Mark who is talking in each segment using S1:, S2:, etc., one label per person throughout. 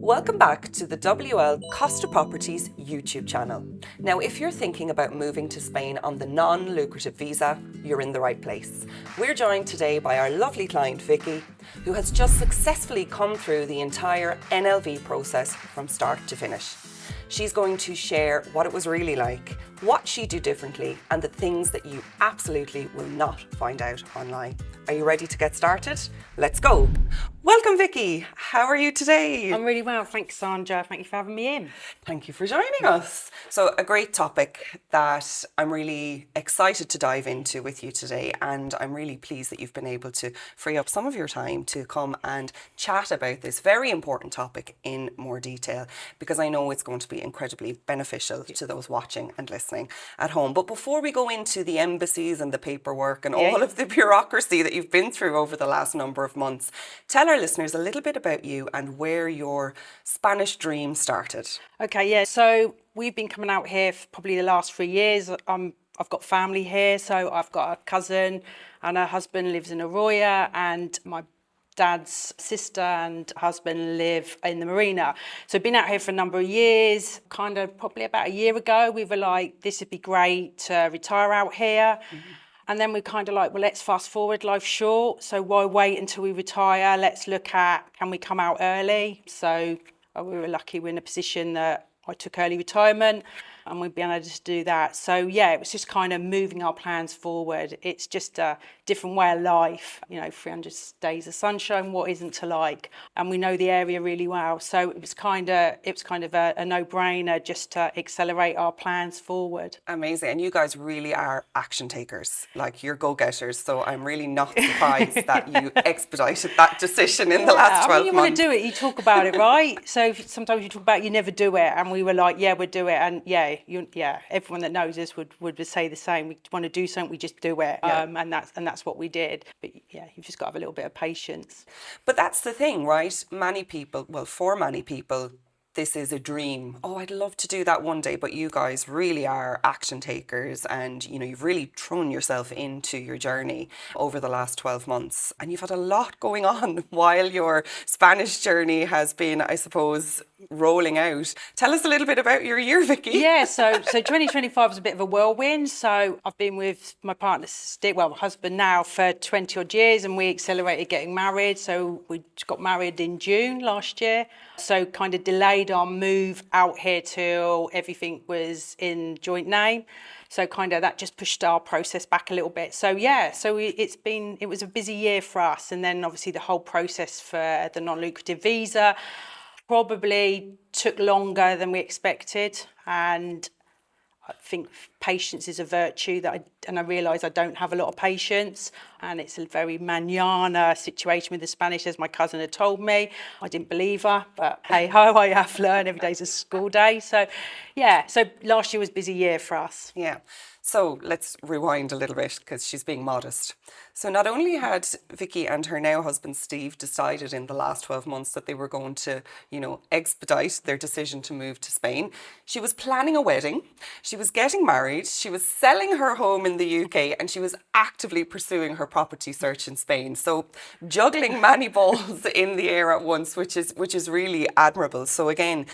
S1: Welcome back to the WL Costa Properties YouTube channel. Now, if you're thinking about moving to Spain on the non-lucrative visa, you're in the right place. We're joined today by our lovely client, Vicky, who has just successfully come through the entire NLV process from start to finish. She's going to share what it was really like, what she'd do differently, and the things that you absolutely will not find out online. Are you ready to get started? Let's go. Welcome, Vicky. How are you today?
S2: I'm really well, thanks, Sandra. Thank you for having me in.
S1: Thank you for joining us. So, a great topic that I'm really excited to dive into with you today, and I'm really pleased that you've been able to free up some of your time to come and chat about this very important topic in more detail, because I know it's going to be incredibly beneficial to those watching and listening at home. But before we go into the embassies and the paperwork and all of the bureaucracy that you've been through over the last number of months, tell our listeners a little bit about you and where your Spanish dream started.
S2: Okay, yeah, so we've been coming out here for probably the last 3 years. I've got family here, so I've got a cousin and her husband lives in Arroyo, and my dad's sister and husband live in the marina. So I've been out here for a number of years. Kind of probably about a year ago, we were like, this would be great to retire out here. Mm-hmm. And then we're kind of like, well, let's fast forward, life's short. So why wait until we retire? Let's look at, can we come out early? So we were lucky we're in a position that I took early retirement and we've been able to do that. So yeah, it was just kind of moving our plans forward. It's just a different way of life, 300 days of sunshine, what isn't to like? And we know the area really well. So it was kind of a no-brainer just to accelerate our plans forward.
S1: Amazing. And you guys really are action takers, like you're go-getters. So I'm really not surprised that you expedited that decision in the last 12 months.
S2: You want to do it, you talk about it, right? So sometimes you talk about it, you never do it. And we were like, yeah, we'll do it. And everyone that knows us would say the same. We want to do something, we just do it. And that's what we did. But yeah, you've just got to have a little bit of patience.
S1: But that's the thing, right? For many people, this is a dream. Oh, I'd love to do that one day. But you guys really are action takers, and you've really thrown yourself into your journey over the last 12 months. And you've had a lot going on while your Spanish journey has been, I suppose, rolling out. Tell us a little bit about your year, Vicky.
S2: Yeah, so 2025 was a bit of a whirlwind. So I've been with my partner, my husband now, for 20 odd years, and we accelerated getting married. So we got married in June last year. So kind of delayed our move out here till everything was in joint name. So kind of that just pushed our process back a little bit. So yeah, it was a busy year for us. And then obviously the whole process for the non-lucrative visa probably took longer than we expected. And I think patience is a virtue I realise I don't have a lot of patience, and it's a very mañana situation with the Spanish, as my cousin had told me. I didn't believe her, but hey ho, I have learned every day's a school day. So yeah, so last year was a busy year for us.
S1: Yeah. So let's rewind a little bit, because she's being modest. So not only had Vicky and her now husband Steve decided in the last 12 months that they were going to, expedite their decision to move to Spain, she was planning a wedding, she was getting married, she was selling her home in the UK, and she was actively pursuing her property search in Spain. So juggling many balls in the air at once, which is really admirable. So again,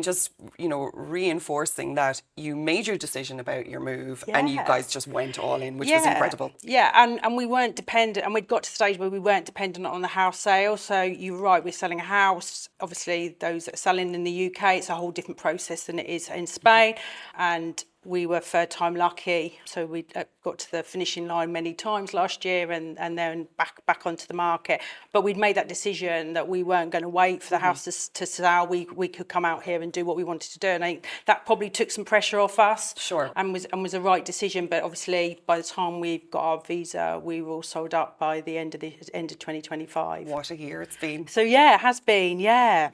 S1: just, reinforcing that you made your decision about your move. Yeah. And you guys just went all in, which was incredible.
S2: Yeah, and we weren't dependent, and we'd got to the stage where we weren't dependent on the house sale. So you're right, we're selling a house. Obviously, those that are selling in the UK, it's a whole different process than it is in Spain. And we were third time lucky, so we got to the finishing line many times last year, and then back onto the market. But we'd made that decision that we weren't going to wait for the house to sell. We could come out here and do what we wanted to do, and I think that probably took some pressure off us.
S1: Sure.
S2: And was a right decision. But obviously, by the time we got our visa, we were all sold up by the end of 2025.
S1: What a year it's been.
S2: So yeah, it has been. Yeah.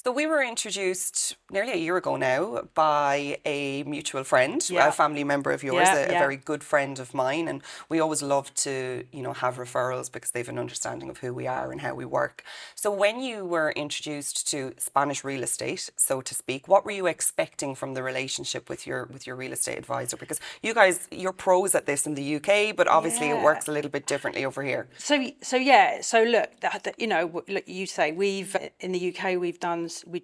S1: So we were introduced nearly a year ago now by a mutual friend, a family member of yours, a very good friend of mine. And we always love to, have referrals because they have an understanding of who we are and how we work. So when you were introduced to Spanish real estate, so to speak, what were you expecting from the relationship with your real estate advisor? Because you guys, you're pros at this in the UK, but obviously it works a little bit differently over here.
S2: So look, look, you say in the UK we've done we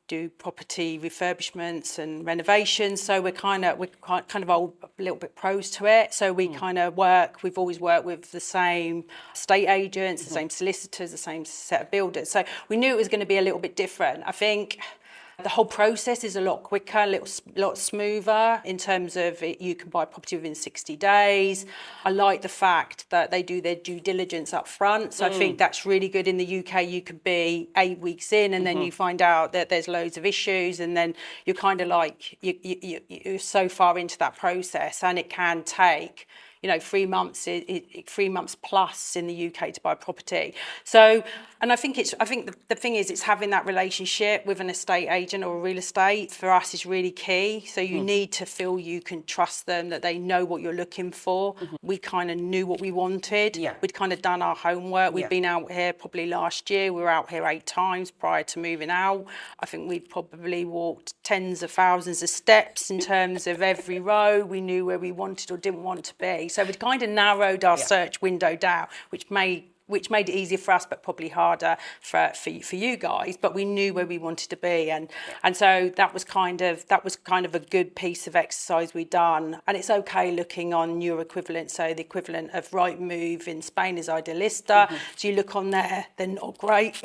S2: do property refurbishments and renovations. So we're kind of a little bit pros to it. So we kind of we've always worked with the same estate agents, the same solicitors, the same set of builders. So we knew it was going to be a little bit different. I think the whole process is a lot quicker, a lot smoother in terms of you can buy property within 60 days. I like the fact that they do their due diligence up front. So I think that's really good. In the UK, you could be 8 weeks in and then you find out that there's loads of issues, and then you're kind of like, you're so far into that process, and it can take 3 months, 3 months plus in the UK to buy property. So, and I think the thing is, it's having that relationship with an estate agent or a real estate for us is really key. So you need to feel you can trust them, that they know what you're looking for. We kind of knew what we wanted.
S1: Yeah.
S2: We'd kind of done our homework. We'd been out here probably last year. We were out here 8 times prior to moving out. I think we'd probably walked tens of thousands of steps in terms of every row. We knew where we wanted or didn't want to be. So we'd kind of narrowed our search window down, which made it easier for us, but probably harder for you guys. But we knew where we wanted to be, and so that was kind of a good piece of exercise we'd done. And it's okay looking on your equivalent. So the equivalent of Rightmove in Spain is Idealista. So you look on there, they're not great.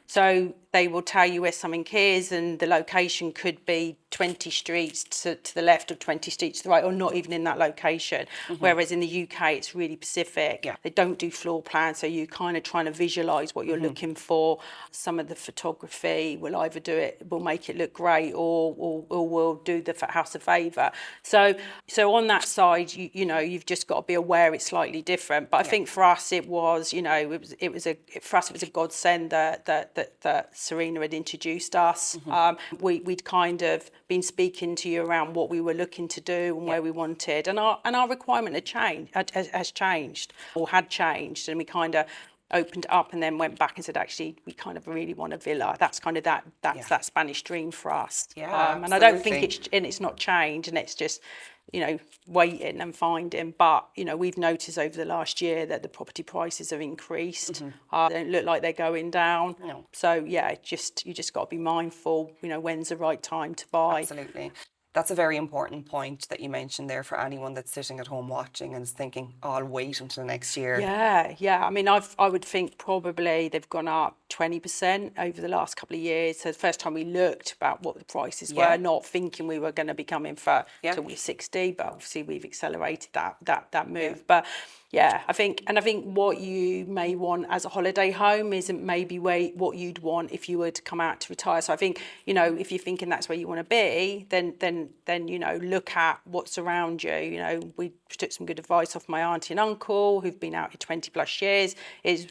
S2: So they will tell you where something is, and the location could be 20 streets to the left or 20 streets to the right, or not even in that location. Whereas in the UK, it's really specific. Yeah. They don't do floor plans, so you're kind of trying to visualise what you're looking for. Some of the photography will either will make it look great, or will do the house a favour. So on that side, you've just got to be aware it's slightly different. But I think for us, it was a godsend that Serena had introduced us. We'd kind of been speaking to you around what we were looking to do and where we wanted, and our requirement had changed, and we kind of opened up and then went back and said, actually, we kind of really want a villa. That's kind of that Spanish dream for us. And I don't think it's not changed, and it's just waiting and finding. But we've noticed over the last year that the property prices have increased. They don't look like they're going down. No. So you just got to be mindful. When's the right time to buy.
S1: Absolutely. That's a very important point that you mentioned there for anyone that's sitting at home watching and is thinking, oh, I'll wait until next year.
S2: Yeah. I mean, I would think probably they've gone up 20% over the last couple of years. So the first time we looked about what the prices were, not thinking we were going to be coming for till we're 60, but obviously we've accelerated that move. But I think what you may want as a holiday home isn't maybe what you'd want if you were to come out to retire. So I think, if you're thinking that's where you want to be, then look at what's around you. We took some good advice off my auntie and uncle who've been out here 20 plus years. Is,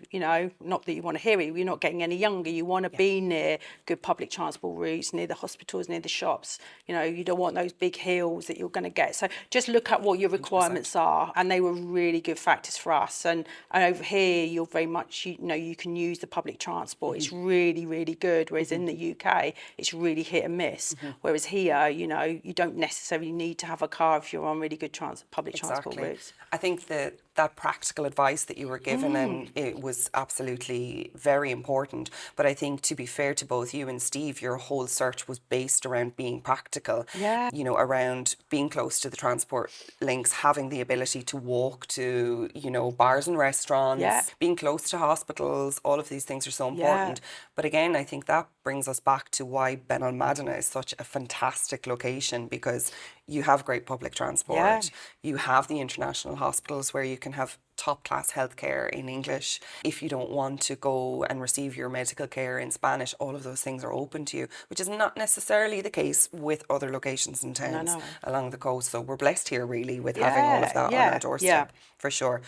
S2: not that you want to hear it, you're not getting any younger. You want to be near good public transport routes, near the hospitals, near the shops. You don't want those big hills that you're going to get. So just look at what your requirements 100%. Are, and they were really good factors for us. And over here, you're very much, you can use the public transport. It's really, really good. Whereas in the UK, it's really hit and miss. Whereas here, you don't necessarily need to have a car if you're on really good public transport routes.
S1: I think that practical advice that you were given, and it was absolutely very important. But I think, to be fair to both you and Steve, your whole search was based around being practical. Yeah. Around being close to the transport links, having the ability to walk to, bars and restaurants, being close to hospitals. All of these things are so important. But again, I think that brings us back to why Benalmádena is such a fantastic location, because you have great public transport. You have the international hospitals where you can have top-class healthcare in English. If you don't want to go and receive your medical care in Spanish, all of those things are open to you, which is not necessarily the case with other locations and towns along the coast. So we're blessed here, really, with having all of that on our doorstep, for sure.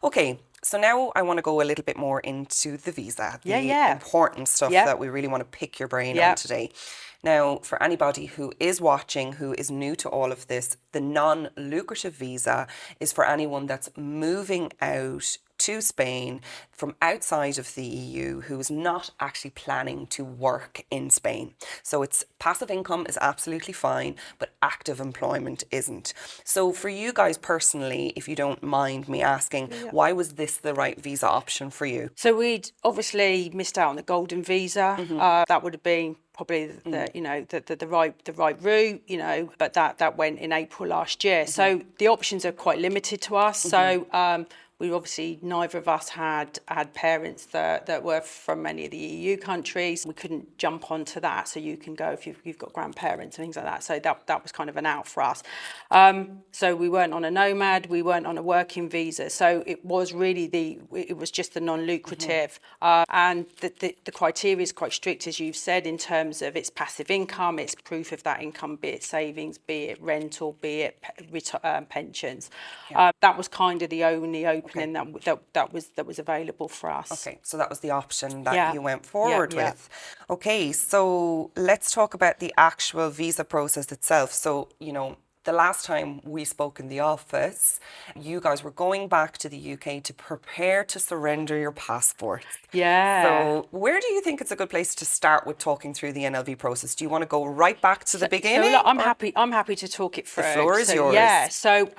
S1: Okay, so now I want to go a little bit more into the visa, the important stuff that we really want to pick your brain on today. Now, for anybody who is watching, who is new to all of this, the non-lucrative visa is for anyone that's moving out to Spain from outside of the EU who is not actually planning to work in Spain. So it's passive income is absolutely fine, but active employment isn't. So for you guys personally, if you don't mind me asking, why was this the right visa option for you?
S2: So we'd obviously missed out on the golden visa. That would have been probably the right route, but that went in April last year. So the options are quite limited to us. So we obviously, neither of us had parents that were from many of the EU countries. We couldn't jump onto that. So you can go if you've got grandparents and things like that. So that was kind of an out for us. So we weren't on a nomad, we weren't on a working visa. So it was really it was just the non-lucrative. And the criteria is quite strict, as you've said, in terms of its passive income, its proof of that income, be it savings, be it rental, be it pensions. That was kind of the only opening that was available for us.
S1: Okay, so that was the option that you went forward
S2: Yeah.
S1: with. Okay, so let's talk about the actual visa process itself. So, the last time we spoke in the office, you guys were going back to the UK to prepare to surrender your passports.
S2: Yeah.
S1: So where do you think it's a good place to start with talking through the NLV process? Do you want to go right back to the beginning?
S2: So look, I'm happy to talk it through.
S1: The floor is yours.
S2: Yeah. So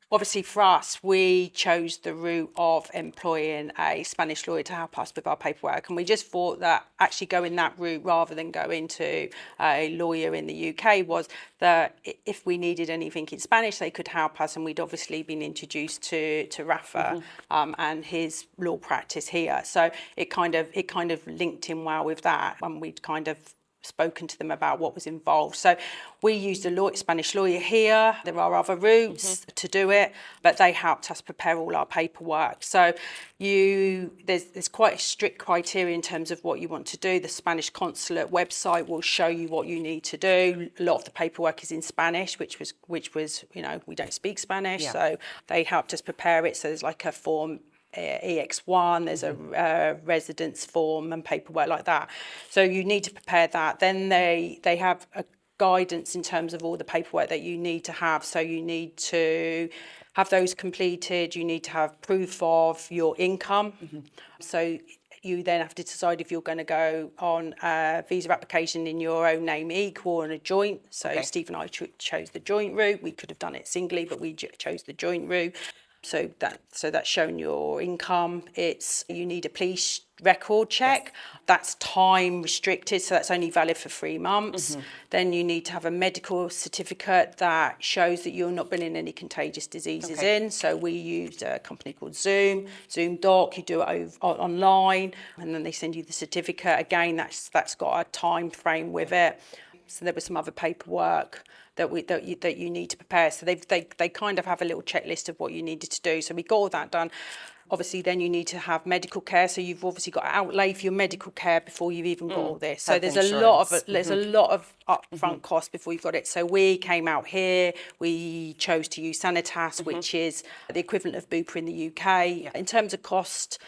S2: obviously for us, we chose the route of employing a Spanish lawyer to help us with our paperwork. And we just thought that actually going that route rather than going to a lawyer in the UK was that if we needed anything in Spanish, they could help us. And we'd obviously been introduced to Rafa and his law practice here. So it kind of linked in well with that. And we'd kind of spoken to them about what was involved. So we used a Spanish lawyer here. There are other routes to do it, but they helped us prepare all our paperwork. So there's quite a strict criteria in terms of what you want to do. The Spanish consulate website will show you what you need to do. A lot of the paperwork is in Spanish, which was we don't speak Spanish, so they helped us prepare it. So there's like a form EX1, there's a residence form and paperwork like that. So you need to prepare that. Then they have a guidance in terms of all the paperwork that you need to have. So you need to have those completed. You need to have proof of your income. So you then have to decide if you're going to go on a visa application in your own name equal or on a joint. So Steve and I chose the joint route. We could have done it singly, but we chose the joint route. So that's showing your income. You need a police record check. That's time restricted, so that's only valid for 3 months. Then you need to have a medical certificate that shows that you've not been in any contagious diseases in. So we used a company called Zoom Doc. You do it online, and then they send you the certificate. Again, that's got a time frame with it. So there was some other paperwork that you need to prepare. So they kind of have a little checklist of what you needed to do. So we got all that done. Obviously, then you need to have medical care. So you've obviously got to outlay for your medical care before you've even got all this. So there's a lot of upfront costs before you've got it. So we came out here. We chose to use Sanitas, which is the equivalent of Bupa in the UK. In terms of cost,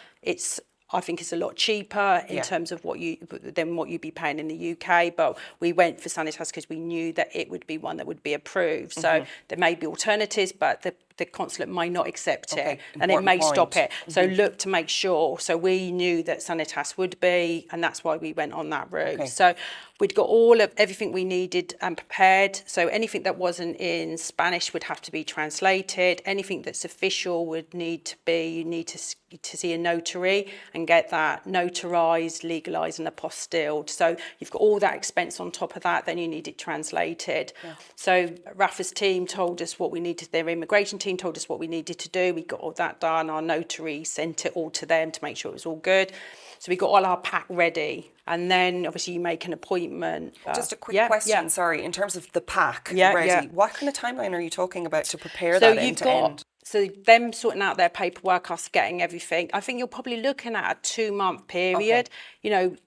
S2: I think it's a lot cheaper in terms of what you'd be paying in the UK, but we went for Sanitas because we knew that it would be one that would be approved. So there may be alternatives, but the consulate might not accept it, and it may stop it. So look to make sure. So we knew that Sanitas would be, and that's why we went on that route. So we'd got everything we needed and prepared. So anything that wasn't in Spanish would have to be translated. Anything that's official would need to be, you need to see a notary and get that notarized, legalized and apostilled. So you've got all that expense on top of that, then you need it translated. So Rafa's team told us what we needed, their immigration team told us what we needed to do. We got all that done. Our notary sent it all to them to make sure it was all good. So we got all our pack ready. And then obviously you make an appointment.
S1: Just a quick question, sorry, in terms of the pack ready, what kind of timeline are you talking about to prepare that end to end?
S2: So them sorting out their paperwork, us getting everything, I think you're probably looking at a 2-month period.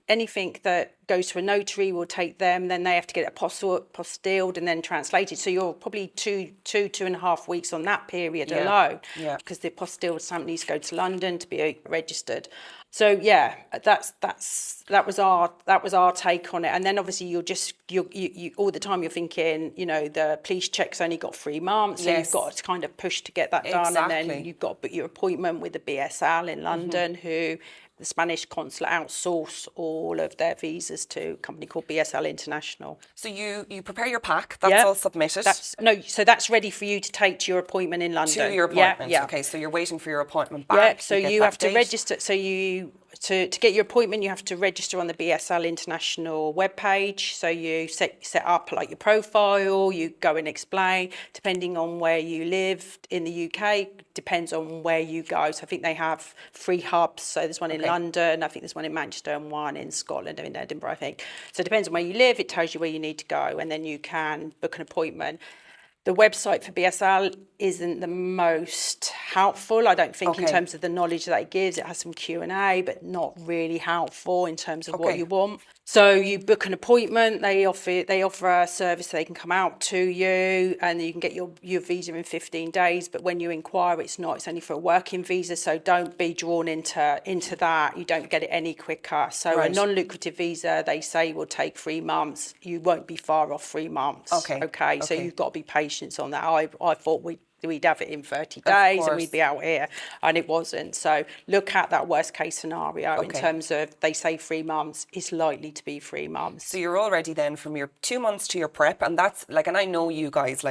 S2: Anything that goes to a notary will take them, then they have to get it apostilled and then translated. So you're probably 2.5 weeks on that period alone. Because the apostilled stamp needs to go to London to be registered. So that was our take on it. And then obviously you all the time you're thinking, the police check's only got 3 months, so you've got to kind of push to get that done, and
S1: Exactly.
S2: then you've got to book your appointment with the BSL in London, who the Spanish consulate outsource all of their visas to a company called BSL International.
S1: So you prepare your pack, that's all submitted.
S2: So that's ready for you to take to your appointment in London.
S1: To your appointment.
S2: Yeah.
S1: Okay, so you're waiting for your appointment back.
S2: Yeah, so
S1: get
S2: you
S1: that
S2: have to
S1: date.
S2: register. So to get your appointment, you have to register on the BSL International webpage. So you set up like your profile, you go and explain, depending on where you live in the UK, depends on where you go. So I think they have 3 hubs. So there's one in London, I think there's one in Manchester and one in Scotland and in Edinburgh, I think. So it depends on where you live, it tells you where you need to go, and then you can book an appointment. The website for BSL isn't the most helpful, I don't think, in terms of the knowledge that it gives. It has some Q&A, but not really helpful in terms of what you want. So you book an appointment, they offer a service, so they can come out to you, and you can get your visa in 15 days. But when you inquire, it's only for a working visa, so don't be drawn into that. You don't get it any quicker. So a non-lucrative visa, they say, will take 3 months. You won't be far off 3 months. Okay. So you've got to be patient on that. I thought we'd have it in 30 days and we'd be out here, and it wasn't. So look at that worst case scenario in terms of, they say 3 months, it's likely to be 3 months.
S1: So you're already then from your 2 months to your prep, and that's like, and I know you guys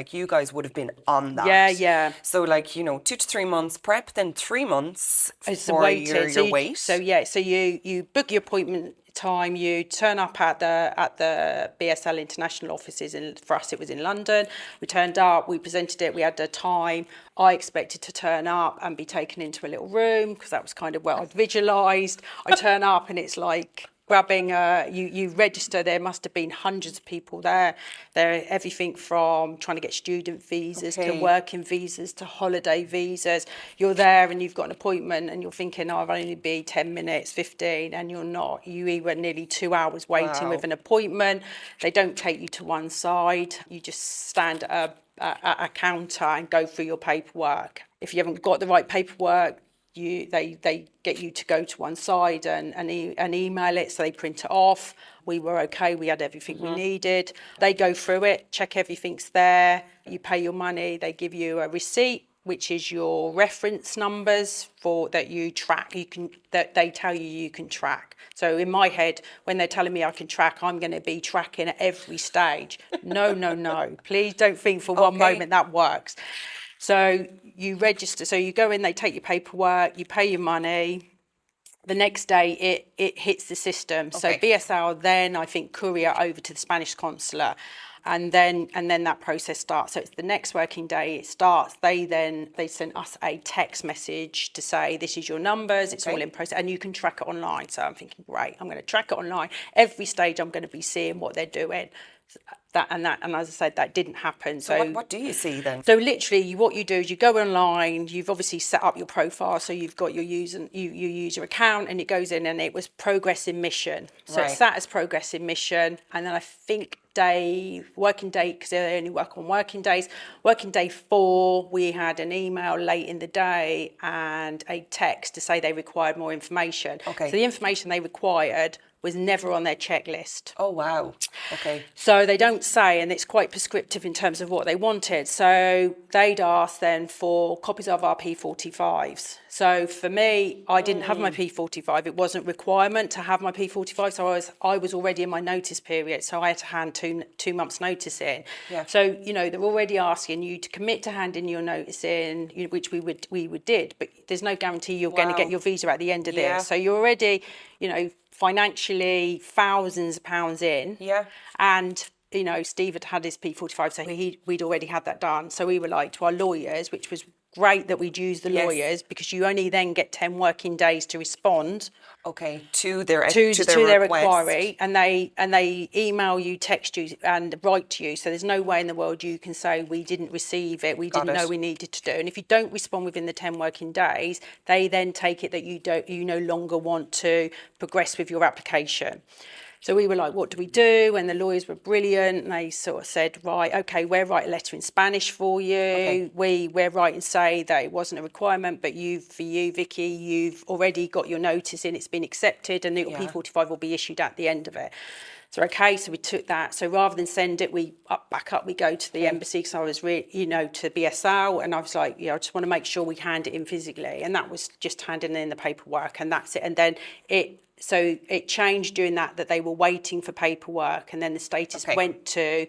S1: would have been on that.
S2: Yeah.
S1: So 2 to 3 months prep, then 3 months
S2: It's
S1: for your wait.
S2: So you book your appointment time, you turn up at the BSL International offices, and for us it was in London. We turned up, we presented it, we had the time. I expected to turn up and be taken into a little room, because that was kind of what I'd visualised. I turn up and it's like grabbing you register. There must have been hundreds of people there. There, everything from trying to get student visas to working visas to holiday visas. You're there and you've got an appointment and you're thinking, I'll only be 10 minutes, 15, and you're not. You were nearly 2 hours waiting with an appointment. They don't take you to one side. You just stand at a counter and go through your paperwork. If you haven't got the right paperwork, they get you to go to one side and email it, so they print it off. We were okay, we had everything we needed. They go through it, check everything's there, you pay your money, they give you a receipt, which is your reference numbers that you track. That they tell you can track. So in my head, when they're telling me I can track, I'm going to be tracking at every stage. No. Please don't think for one moment that works. So you register, so you go in, they take your paperwork, you pay your money. The next day it hits the system. So BSL then, I think, courier over to the Spanish consulate, and then that process starts. So it's the next working day it starts. They sent us a text message to say, this is your numbers, it's all in process, and you can track it online. So I'm thinking, great, I'm going to track it online. Every stage I'm going to be seeing what they're doing. And as I said, that didn't happen.
S1: So what do you see then?
S2: So literally, what you do is you go online. You've obviously set up your profile, so you've got your user account, and it goes in, and it was progress in mission. So it's sat as progress in mission, and then I think working day, because they only work on working days. Working day 4, we had an email late in the day and a text to say they required more information. So the information they required was never on their checklist.
S1: Oh, wow. Okay.
S2: So they don't say, and it's quite prescriptive in terms of what they wanted. So they'd asked then for copies of our P45s. So for me, I didn't have my P45. It wasn't a requirement to have my P45. So I was already in my notice period. So I had to hand two months notice in.
S1: Yeah.
S2: So, they're already asking you to commit to handing your notice in, which we did. But there's no guarantee you're going to get your visa at the end of this. So you're already, financially thousands of pounds in.
S1: Yeah.
S2: And, Steve had his P45, so we'd already had that done. So we were like to our lawyers, which was great that we'd used the lawyers, because you only then get 10 working days to respond.
S1: To their
S2: inquiry, and they email you, text you, and write to you. So there's no way in the world you can say we didn't receive it, we didn't know we needed to do. And if you don't respond within the 10 working days, they then take it that you no longer want to progress with your application. So we were like, what do we do? And the lawyers were brilliant. And they sort of said, right, okay, we'll write a letter in Spanish for you. We're right and say that it wasn't a requirement, but for you, Vicky, you've already got your notice in, it's been accepted, and the P45 will be issued at the end of it. So okay, so we took that. So rather than send it, we back up, we go to the embassy, because I was really, you know, to BSL, and I was like, I just want to make sure we hand it in physically, and that was just handing in the paperwork, and that's it. And then it changed during that they were waiting for paperwork, and then the status went to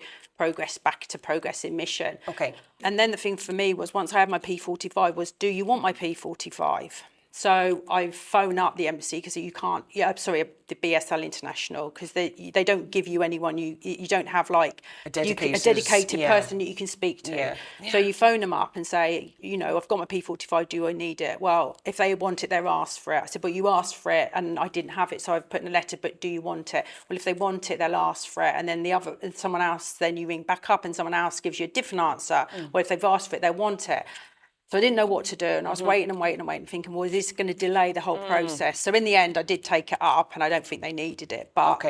S2: back to progress in mission.
S1: Okay.
S2: And then the thing for me was, once I had my P45, was, do you want my P45? So I phone up the embassy, because you can't, the BSL International, because they don't give you anyone, you don't have like
S1: a dedicated
S2: person that you can speak to.
S1: Yeah.
S2: So you phone them up and say, you know, I've got my P45, do I need it? Well, if they want it, they're asked for it. I said, but you asked for it and I didn't have it, so I've put in a letter, but do you want it? Well, if they want it, they'll ask for it. And then someone else, then you ring back up and someone else gives you a different answer. Well, if they've asked for it, they want it. So I didn't know what to do, and I was waiting, thinking, well, is this going to delay the whole process? So in the end, I did take it up, and I don't think they needed it. But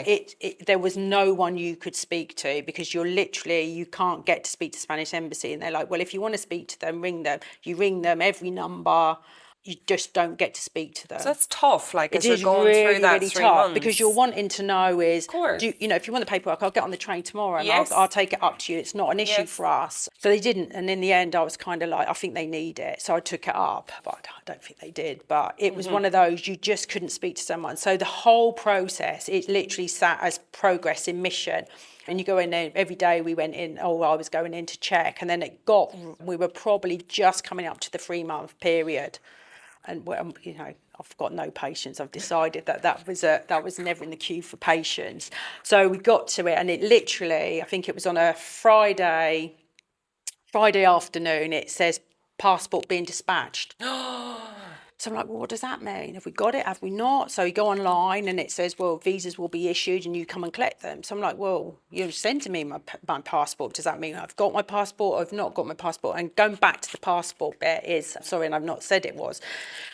S2: there was no one you could speak to, because you can't get to speak to Spanish embassy. And they're like, well, if you want to speak to them, ring them. You ring them, every number. You just don't get to speak to them.
S1: So that's tough, like, as
S2: it
S1: you're
S2: is
S1: going
S2: really,
S1: through that
S2: really
S1: 3
S2: tough,
S1: months.
S2: because you're wanting to know is,
S1: Of course.
S2: if you want the paperwork, I'll get on the train tomorrow and
S1: Yes.
S2: I'll take it up to you. It's not an issue for us. So they didn't. And in the end, I was kind of like, I think they need it. So I took it up, but I don't think they did. But it was one of those, you just couldn't speak to someone. So the whole process, it literally sat as progress in mission. And you go in there, every day we went in, I was going in to check. And then we were probably just coming up to the 3-month period. And you know, I've got no patience. I've decided that was never in the queue for patience. So we got to it, and it literally, I think it was on a Friday afternoon. It says passport being dispatched. So I'm like, well, what does that mean? Have we got it? Have we not? So you go online and it says, well, visas will be issued and you come and collect them. So I'm like, well, you're sending me my passport. Does that mean I've got my passport or I've not got my passport? And going back to the passport bit is, sorry, and I've not said it was,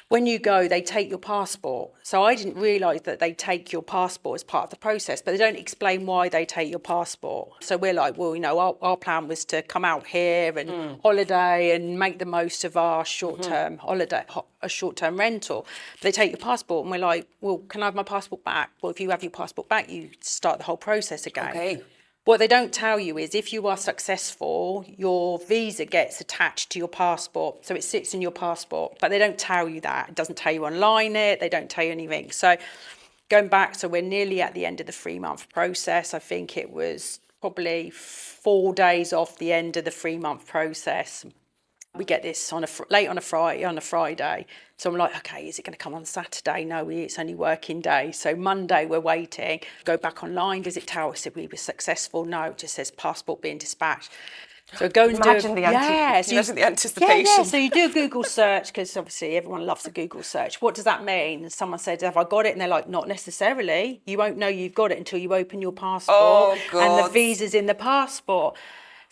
S2: when you go, they take your passport. So I didn't realise that they take your passport as part of the process, but they don't explain why they take your passport. So we're like, well, you know, our plan was to come out here and holiday and make the most of our short-term holiday, a short-term rental. But they take your passport, and we're like, well, can I have my passport back? Well, if you have your passport back, you start the whole process again.
S1: Okay.
S2: What they don't tell you is, if you are successful, your visa gets attached to your passport. So it sits in your passport, but they don't tell you that. It doesn't tell you online they don't tell you anything. So going back, so we're nearly at the end of the 3-month process. I think it was probably 4 days off the end of the 3-month process. We get this late on a Friday. So I'm like, okay, is it going to come on Saturday? No, it's only working day. So Monday we're waiting. Go back online, does it tell us if we were successful? No, it just says passport being dispatched. So go and
S1: imagine
S2: do
S1: the anticipation.
S2: Yeah, so you do a Google search, because obviously everyone loves a Google search. What does that mean? And someone said, have I got it? And they're like, not necessarily. You won't know you've got it until you open your passport and the visa's in the passport.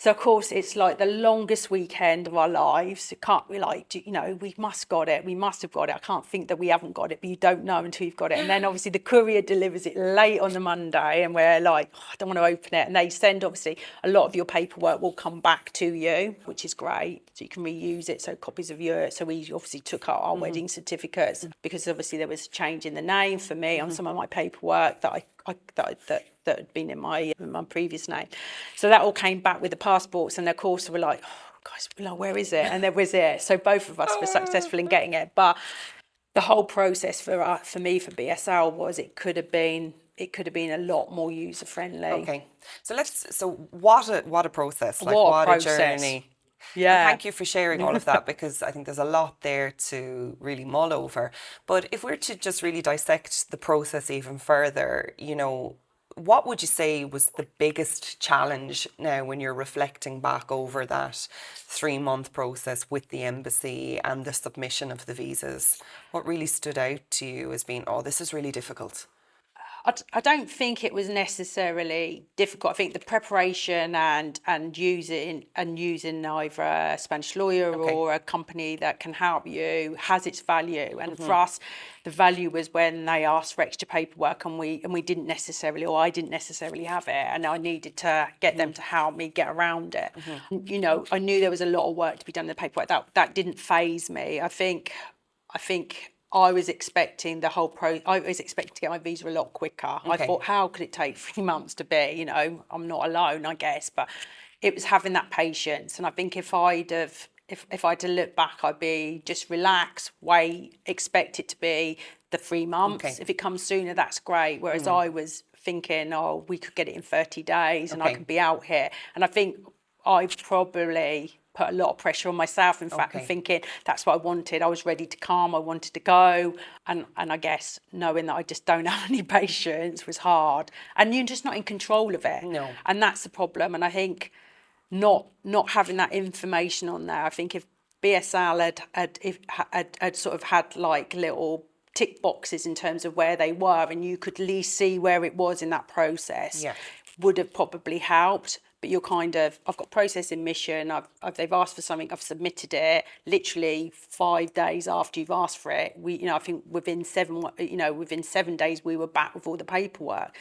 S2: So, of course, it's like the longest weekend of our lives. It can't be like, you know, we must got it. We must have got it. I can't think that we haven't got it, but you don't know until you've got it. And then, obviously, the courier delivers it late on the Monday, and we're like, I don't want to open it. And they send, obviously, a lot of your paperwork will come back to you, which is great. So you can reuse it. So copies of so we obviously took out our wedding certificates, because obviously there was a change in the name for me on some of my paperwork that that had been in my previous name. So that all came back with the passports, and of course we're like, oh, guys, where is it? And there was it. So both of us were successful in getting it. But the whole process for me for BSL was, it could have been a lot more user friendly.
S1: Okay, so what a process, like what a journey.
S2: Yeah.
S1: And thank you for sharing all of that, because I think there's a lot there to really mull over. But if we're to just really dissect the process even further, you know, what would you say was the biggest challenge now when you're reflecting back over that 3-month process with the embassy and the submission of the visas? What really stood out to you as being, oh, this is really difficult?
S2: I don't think it was necessarily difficult. I think the preparation and using either a Spanish lawyer or a company that can help you has its value. And for us, the value was when they asked for extra paperwork and we didn't necessarily, or I didn't necessarily have it, and I needed to get them to help me get around it. You know, I knew there was a lot of work to be done in the paperwork. That didn't faze me. I think I was expecting I was expecting to get my visa a lot quicker. I thought, how could it take 3 months to be? You know, I'm not alone, I guess, but it was having that patience. And I think if I'd to look back, I'd be just relax, wait, expect it to be the 3 months. If it comes sooner, that's great. Whereas I was thinking, oh, we could get it in 30 days and I could be out here. And I think I probably put a lot of pressure on myself, in fact, and thinking that's what I wanted. I was ready to come, I wanted to go. And I guess knowing that I just don't have any patience was hard. And you're just not in control of it.
S1: No.
S2: And that's the problem. And I think not having that information on there, I think if BSL had sort of had like little tick boxes in terms of where they were and you could at least see where it was in that process, would have probably helped. But you're kind of, I've got process in mission, they've asked for something, I've submitted it, literally 5 days after you've asked for it. I think within 7 days we were back with all the paperwork.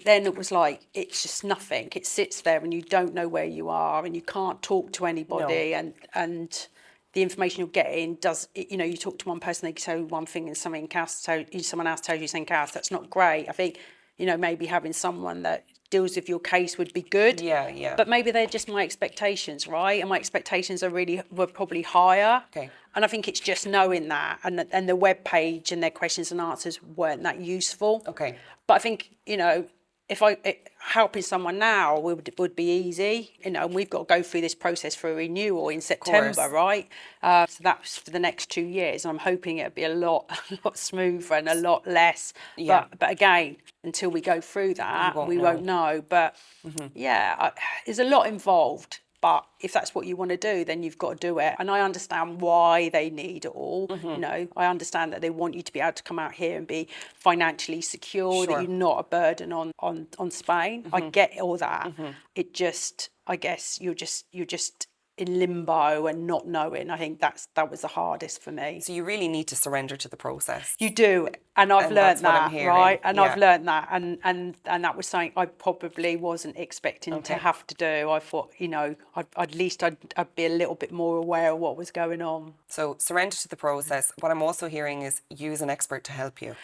S2: Then it was like, it's just nothing. It sits there and you don't know where you are and you can't talk to anybody. And the information you're getting you talk to one person, they tell you one thing and someone else tells you something else. That's not great. I think, maybe having someone that deals with your case would be good.
S1: Yeah.
S2: But maybe they're just my expectations, right? And my expectations were probably higher. And I think it's just knowing that, and the web page and their questions and answers weren't that useful. But I think, helping someone now would be easy, and we've got to go through this process for a renewal in September, right? So that's for the next 2 years. And I'm hoping it'll be a lot smoother and a lot less. But again, until we go through that, we won't know. But there's a lot involved. But if that's what you want to do, then you've got to do it. And I understand why they need it all. I understand that they want you to be able to come out here and be financially secure, that you're not a burden on Spain. I get all that. It just, I guess you're just in limbo and not knowing. I think that was the hardest for me.
S1: So you really need to surrender to the process.
S2: You do, and I've learned that, right? And
S1: Yeah.
S2: I've learned that, and that was something I probably wasn't expecting to have to do. I thought, at least I'd be a little bit more aware of what was going on.
S1: So surrender to the process. What I'm also hearing is use an expert to help you.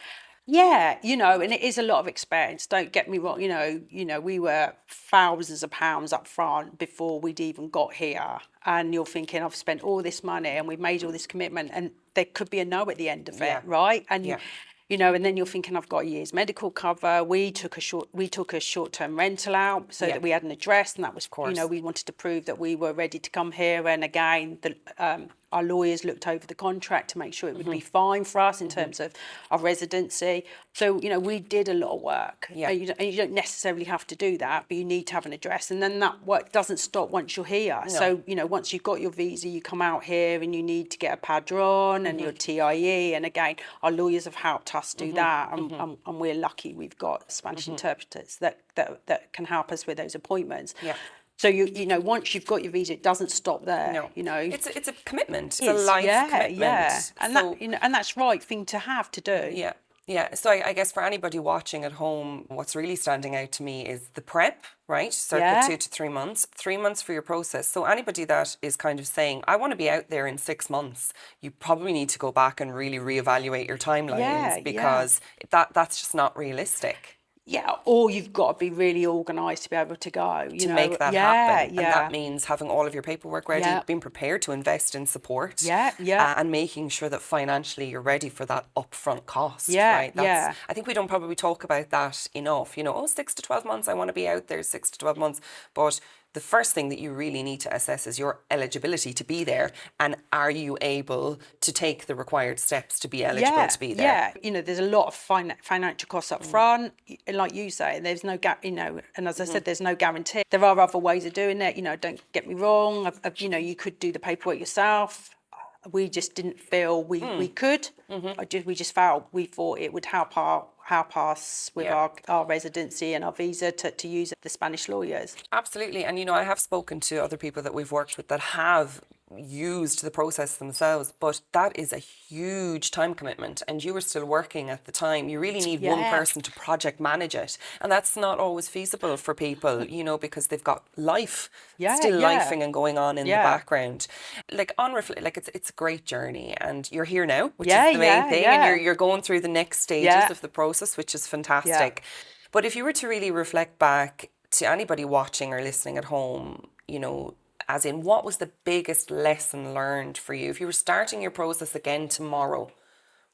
S2: Yeah, and it is a lot of experience. Don't get me wrong. We were thousands of pounds up front before we'd even got here. And you're thinking, I've spent all this money and we've made all this commitment, and there could be a no at the end of it, right? And and then you're thinking, I've got a year's medical cover. We took a short-term rental out so that we had an address, and that was, we wanted to prove that we were ready to come here. And again, our lawyers looked over the contract to make sure it would be fine for us in terms of our residency. So, we did a lot of work. And you don't necessarily have to do that, but you need to have an address. And then that work doesn't stop once you're here. No. So, once you've got your visa, you come out here and you need to get a Padrón and your TIE. And again, our lawyers have helped us do that. And we're lucky we've got Spanish interpreters that can help us with those appointments. So once you've got your visa, it doesn't stop there.
S1: It's a commitment. It's a life commitment.
S2: And that's the right thing to have to do.
S1: Yeah. So I guess for anybody watching at home, what's really standing out to me is the prep, right? Circa 2 to 3 months. 3 months for your process. So anybody that is kind of saying, I want to be out there in 6 months, you probably need to go back and really reevaluate your timelines because that's just not realistic.
S2: Yeah, or you've got to be really organised to be able to go.
S1: To make that happen. And that means having all of your paperwork ready, being prepared to invest in support. And making sure that financially you're ready for that upfront cost. Right? I think we don't probably talk about that enough. 6 to 12 months, I want to be out there 6 to 12 months. But the first thing that you really need to assess is your eligibility to be there, and are you able to take the required steps to be eligible to be there?
S2: There's a lot of financial costs up front, like you say. There's no and as I said, there's no guarantee. There are other ways of doing it. Don't get me wrong. You could do the paperwork yourself. We just didn't feel we could. We just felt we thought it would help us with our residency and our visa to use the Spanish lawyers.
S1: Absolutely. And I have spoken to other people that we've worked with that have used the process themselves, but that is a huge time commitment, and you were still working at the time. You really need one person to project manage it, and that's not always feasible for people, you know, because they've got life still lifing and going on in the background. Like like it's a great journey, and you're here now, which is the main thing, and you're going through the next stages of the process, which is fantastic. But if you were to really reflect back to anybody watching or listening at home, you know, as in, what was the biggest lesson learned for you? If you were starting your process again tomorrow,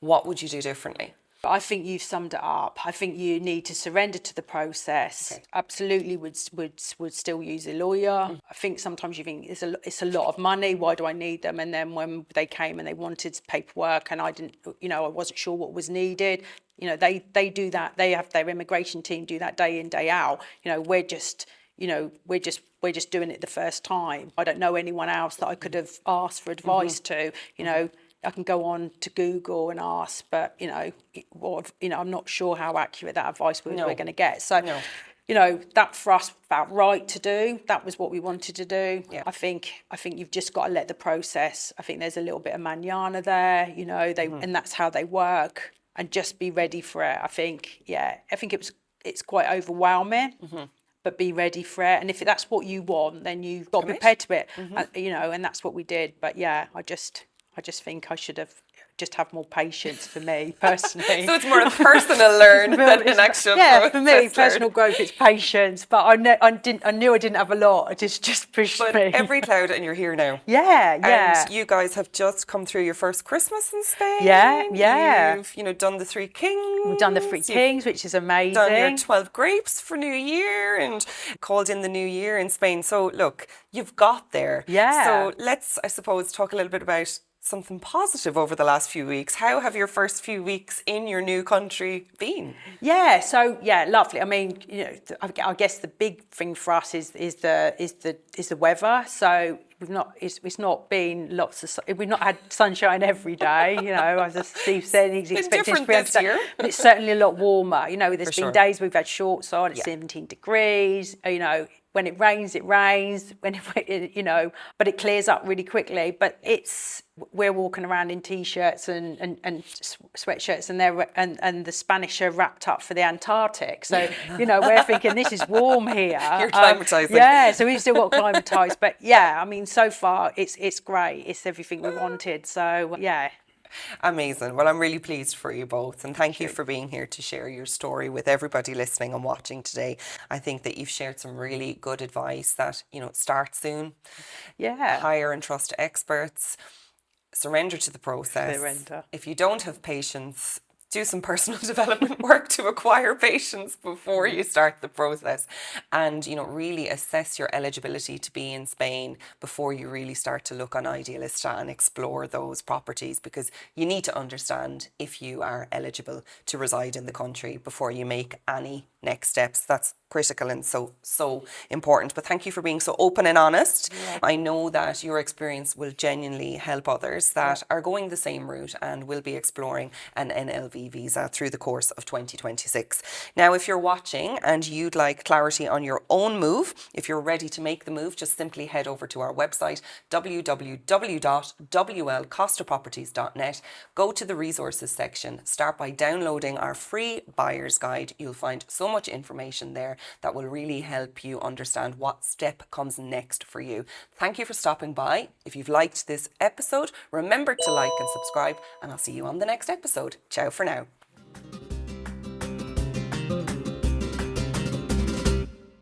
S1: what would you do differently?
S2: I think you've summed it up. I think you need to surrender to the process. Okay. Absolutely would still use a lawyer. I think sometimes you think it's a lot of money. Why do I need them? And then when they came and they wanted paperwork and I didn't, you know, I wasn't sure what was needed. You know, they do that. They have their immigration team do that day in, day out. You know, we're just doing it the first time. I don't know anyone else that I could have asked for advice to. You know, I can go on to Google and ask, but I'm not sure how accurate that advice we're going to get. So, you know, that for us felt right to do. That was what we wanted to do. Yeah. I think you've just got to let the process. I think there's a little bit of manana there. You know, and that's how they work. And just be ready for it. I think it's quite overwhelming. But be ready for it, and if that's what you want, then you've got to be prepared to it. You know, and that's what we did. But yeah, I just think I should have just have more patience for me personally.
S1: So it's more a personal learn than an actual process.
S2: For me, personal growth, it's patience. But I knew I didn't have a lot. It just pushed me.
S1: But every cloud, and you're here now.
S2: Yeah.
S1: And you guys have just come through your first Christmas in Spain.
S2: Yeah.
S1: You've done the Three Kings.
S2: We've done the Three Kings, which is amazing.
S1: Done your 12 grapes for New Year and called in the New Year in Spain. So look, you've got there. Yeah. So let's, I suppose, talk a little bit about something positive over the last few weeks. How have your first few weeks in your new country been?
S2: Yeah, so lovely. I mean, you know, I guess the big thing for us is the weather. So it's not been we've not had sunshine every day. You know, as Steve said, he's expecting to be able to, but it's certainly a lot warmer. You know, there's been days we've had shorts on. It's 17 degrees. You know. When it rains, it rains. You know, but it clears up really quickly. But we're walking around in t-shirts and sweatshirts, and the Spanish are wrapped up for the Antarctic. So you know, we're thinking this is warm here.
S1: You're climatising.
S2: Yeah, so we've still got climatised. But yeah, I mean, so far it's great. It's everything we wanted. So yeah.
S1: Amazing. Well, I'm really pleased for you both, and thank you for being here to share your story with everybody listening and watching today. I think that you've shared some really good advice that, you know, start soon. Yeah. Hire and trust experts. Surrender to the process. If you don't have patience, do some personal development work to acquire patience before you start the process, and, you know, really assess your eligibility to be in Spain before you really start to look on Idealista and explore those properties, because you need to understand if you are eligible to reside in the country before you make any next steps. That's critical and so important. But thank you for being so open and honest. I know that your experience will genuinely help others that are going the same route and will be exploring an NLV visa through the course of 2026. Now, if you're watching and you'd like clarity on your own move, if you're ready to make the move, just simply head over to our website, www.wlcostaproperties.net. Go to the resources section, start by downloading our free buyer's guide. You'll find so much information there that will really help you understand what step comes next for you. Thank you for stopping by. If you've liked this episode, remember to like and subscribe, and I'll see you on the next episode. Ciao for now.